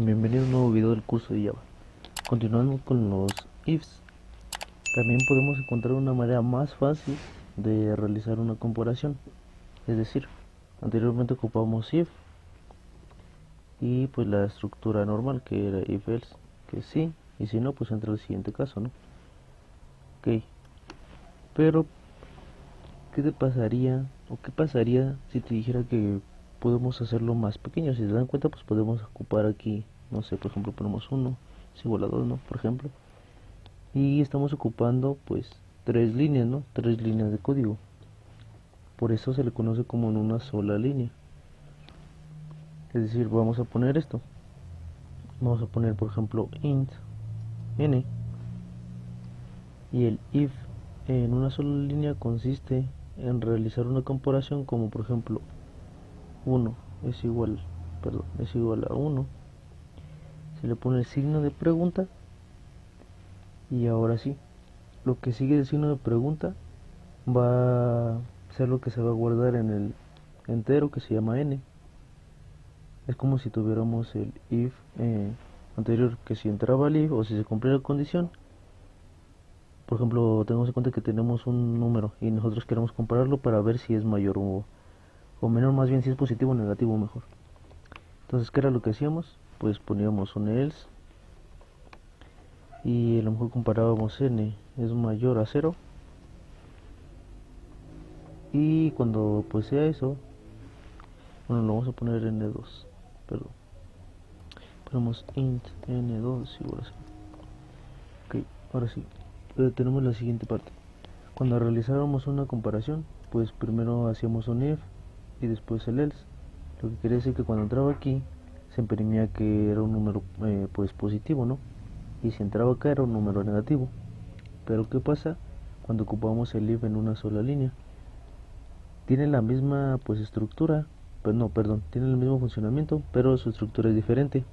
Bienvenido a un nuevo video del curso de Java. Continuando con los ifs, también podemos encontrar una manera más fácil de realizar una comparación. Es decir, anteriormente ocupamos if y pues la estructura normal que era if else, que sí, y si no pues entra el siguiente caso, ¿no? Ok, pero ¿qué te pasaría o qué pasaría si te dijera que podemos hacerlo más pequeño? Si se dan cuenta, pues podemos ocupar aquí, no sé, por ejemplo ponemos 1 es igual a 2, ¿no? Por ejemplo, y estamos ocupando pues tres líneas, ¿no? Tres líneas de código, por eso se le conoce como en una sola línea. Es decir, vamos a poner esto, vamos a poner por ejemplo int n, y el if en una sola línea consiste en realizar una comparación, como por ejemplo 1 es igual, es igual a 1, se le pone el signo de pregunta, y ahora sí, lo que sigue del signo de pregunta va a ser lo que se va a guardar en el entero que se llama n. Es como si tuviéramos el if anterior, que si entraba el if o si se cumplía la condición. Por ejemplo, tengamos en cuenta que tenemos un número y nosotros queremos compararlo para ver si es mayor o menor, más bien si es positivo o negativo mejor. Entonces, ¿qué era lo que hacíamos? Pues poníamos un else y a lo mejor comparábamos n es mayor a 0, y cuando pues sea eso, bueno, lo vamos a poner n2, perdón, ponemos int n2 igual a 0. Ok, ahora sí, tenemos la siguiente parte. Cuando realizábamos una comparación, pues primero hacíamos un if y después el else, lo que quiere decir que cuando entraba aquí se imprimía que era un número pues positivo, ¿no? Y si entraba acá era un número negativo. Pero ¿qué pasa cuando ocupamos el if en una sola línea? Tiene la misma pues estructura, pues no, perdón, tiene el mismo funcionamiento, pero su estructura es diferente.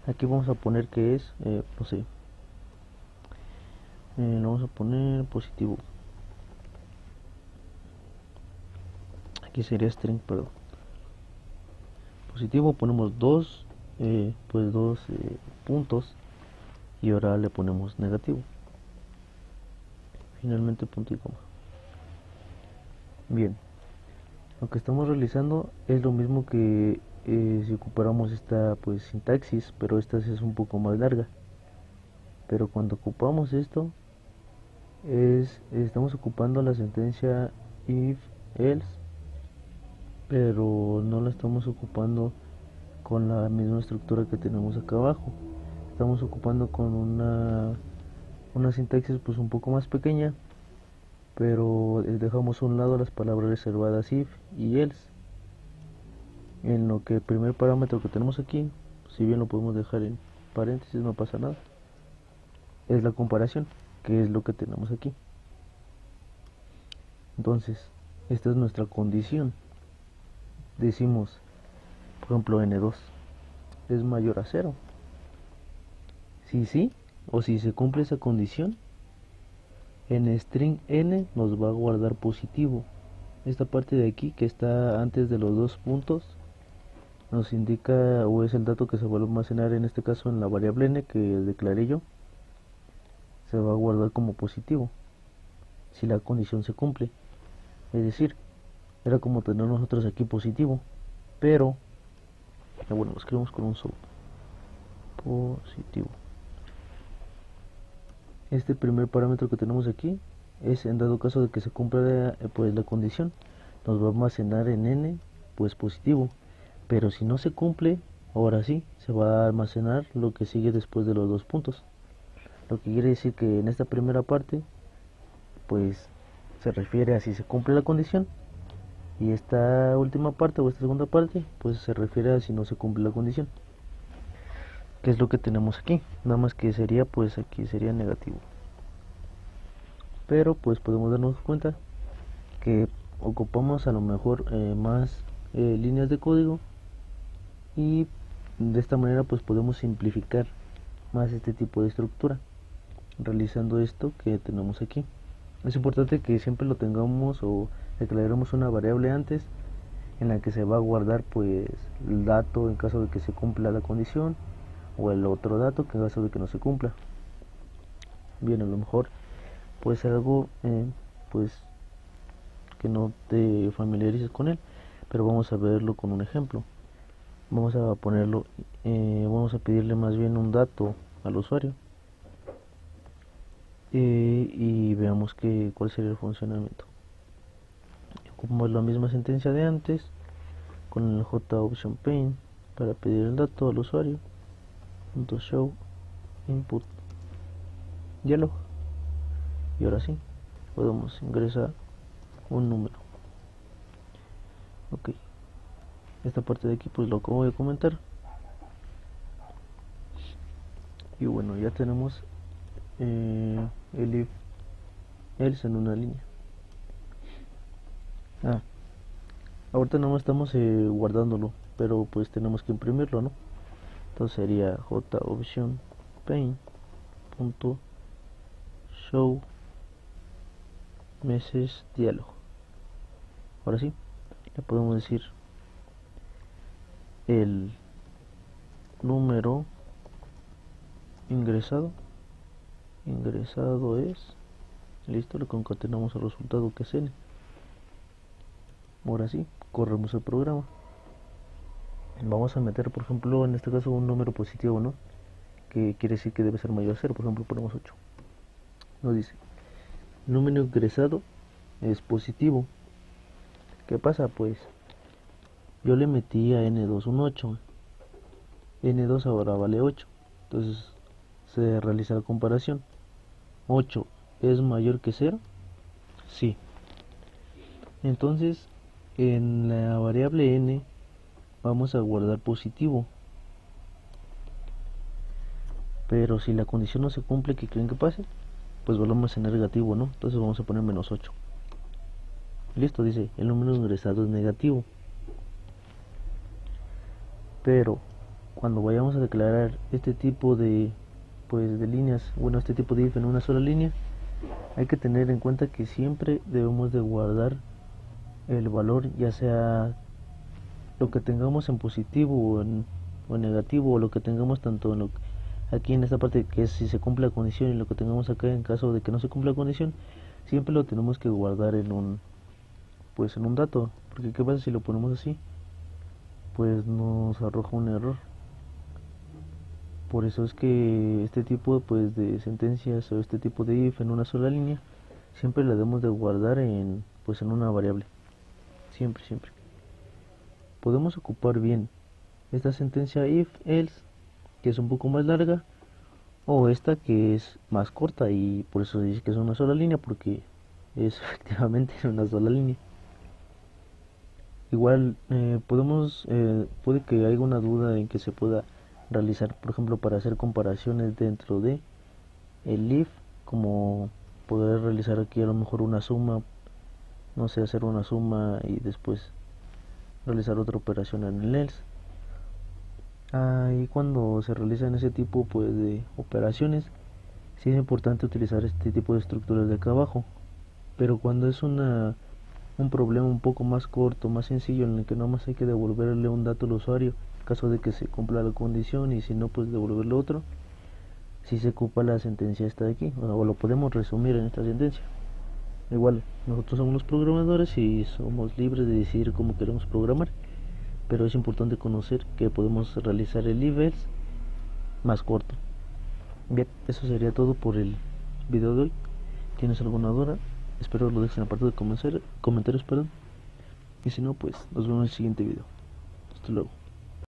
Aquí vamos a poner que es, no sé, lo vamos a poner positivo. Aquí sería string, perdón. Positivo, ponemos dos, pues dos puntos, y ahora le ponemos negativo. Finalmente punto y coma. Bien, lo que estamos realizando es lo mismo que si ocupáramos esta pues sintaxis, pero esta es un poco más larga. Pero cuando ocupamos esto, estamos ocupando la sentencia if else, pero no la estamos ocupando con la misma estructura que tenemos acá abajo. Estamos ocupando con una sintaxis pues un poco más pequeña, pero dejamos a un lado las palabras reservadas if y else. En lo que el primer parámetro que tenemos aquí, si bien lo podemos dejar en paréntesis, no pasa nada, es la comparación, que es lo que tenemos aquí. Entonces, esta es nuestra condición. Decimos, por ejemplo, n2 es mayor a 0. Si sí, o si se cumple esa condición, en string n nos va a guardar positivo. Esta parte de aquí que está antes de los dos puntos nos indica, o es el dato que se va a almacenar en este caso en la variable n que declaré yo, se va a guardar como positivo si la condición se cumple. Es decir, era como tener nosotros aquí positivo, pero bueno, lo escribimos con un solo positivo. Este primer parámetro que tenemos aquí es en dado caso de que se cumpla pues la condición, nos va a almacenar en n pues positivo, pero si no se cumple, ahora sí se va a almacenar lo que sigue después de los dos puntos, lo que quiere decir que en esta primera parte pues se refiere a si se cumple la condición, y esta última parte o esta segunda parte pues se refiere a si no se cumple la condición, que es lo que tenemos aquí, nada más que sería pues aquí sería negativo. Pero pues podemos darnos cuenta que ocupamos a lo mejor más líneas de código, y de esta manera pues podemos simplificar más este tipo de estructura realizando esto que tenemos aquí. Es importante que siempre lo tengamos o declaremos una variable antes en la que se va a guardar pues el dato en caso de que se cumpla la condición, o el otro dato que en caso de que no se cumpla. Bien, a lo mejor puede ser algo pues que no te familiarices con él, pero vamos a verlo con un ejemplo. Vamos a ponerlo, vamos a pedirle más bien un dato al usuario, y veamos cuál sería el funcionamiento. Como es la misma sentencia de antes, con el JOptionPaint para pedir el dato al usuario, .show input dialog, y ahora sí podemos ingresar un número. Ok, esta parte de aquí pues lo que voy a comentar. Y bueno, ya tenemos el if else en una línea. Ahorita no estamos guardándolo, pero pues tenemos que imprimirlo, ¿no? Entonces sería JOptionPaint.show message dialog. Ahora sí, le podemos decir el número ingresado es, listo, le concatenamos el resultado que es n. Ahora sí, corremos el programa. Vamos a meter, por ejemplo, en este caso un número positivo, ¿no? Que quiere decir que debe ser mayor a 0. Por ejemplo, ponemos 8. Nos dice, el número ingresado es positivo. ¿Qué pasa? Pues yo le metí a n2 un 8. n2 ahora vale 8. Entonces se realiza la comparación. 8 es mayor que 0. Sí. Entonces en la variable n vamos a guardar positivo, pero si la condición no se cumple, ¿qué creen que pase? Pues volvemos a negativo, ¿no? Entonces vamos a poner menos 8. Listo, dice, el número ingresado es negativo. Pero cuando vayamos a declarar este tipo de líneas, bueno, este tipo de if en una sola línea, hay que tener en cuenta que siempre debemos de guardar el valor, ya sea lo que tengamos en positivo o en negativo, o lo que tengamos tanto en aquí en esta parte que es si se cumple la condición, y lo que tengamos acá en caso de que no se cumpla la condición, siempre lo tenemos que guardar en un dato, porque qué pasa si lo ponemos así, pues nos arroja un error. Por eso es que este tipo de sentencias, o este tipo de if en una sola línea, siempre la debemos de guardar en una variable, siempre. Podemos ocupar bien esta sentencia if else, que es un poco más larga, o esta que es más corta, y por eso dice que es una sola línea, porque es efectivamente una sola línea. Igual puede que haya una duda en que se pueda realizar, por ejemplo, para hacer comparaciones dentro de el if, como poder realizar aquí a lo mejor una suma, no sé, hacer una suma y después realizar otra operación en el else. Y cuando se realizan ese tipo de operaciones, sí es importante utilizar este tipo de estructuras de acá abajo. Pero cuando es un problema un poco más corto, más sencillo, en el que nada más hay que devolverle un dato al usuario en caso de que se cumpla la condición, y si no, pues devolverle otro, si se ocupa la sentencia esta de aquí, o lo podemos resumir en esta sentencia. Igual, nosotros somos los programadores y somos libres de decidir cómo queremos programar, pero es importante conocer que podemos realizar el if else más corto. Bien, eso sería todo por el video de hoy. ¿Tienes alguna duda? Espero lo dejes en la parte de comentarios, y si no, pues nos vemos en el siguiente video. Hasta luego.